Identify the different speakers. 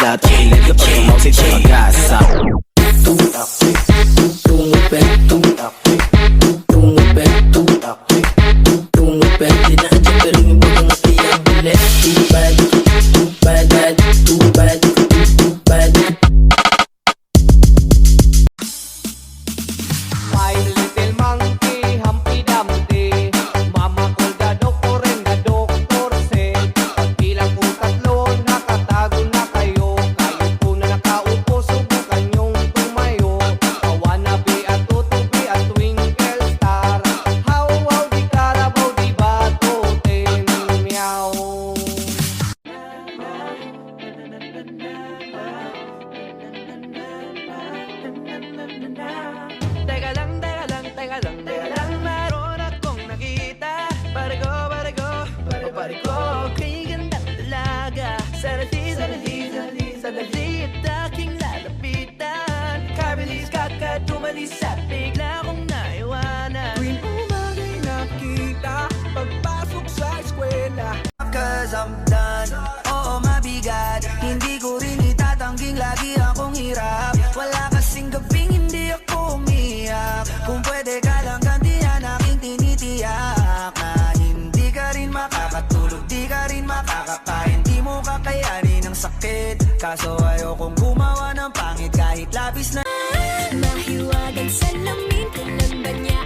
Speaker 1: isla Tagilid kapag umausit sa pag-asa. Tumupet, di na andyan pero yung bagang natiyang bilet. Too bad, too bad.
Speaker 2: My little monkey, Humpty Dumpty, Mama called the doctor and the doctor said, pagbilang po tatlo, nakatago na kayo. Kayo po na nakaupo, subukan yung tumayo. I wanna be a tutubi, a twinkle star. How, di karabaw, di batutin, meow. Teka lang, meron akong nakita. Bariko, kay gandang dalaga. Sarali, aking lalapitan. Kabilis kakatumalis at bigla kong naiwanan. Tuwing umagay nakita, pagpasok sa eskwela.
Speaker 3: Cause I'm done, oo mabigat. Hindi ko rin itatangging lagi akong hirap. Wala kasing gabing hindi ako umiyak. Kung pwede ka lang gantihan aking tinitiyak. Na hindi ka rin makakatulog, di ka rin makakakain. Di mo kakayanin ang sakit. Kaso ayokong gumawa ng pangit kahit labis na
Speaker 4: Mahiwagang salamin, kailan ba niya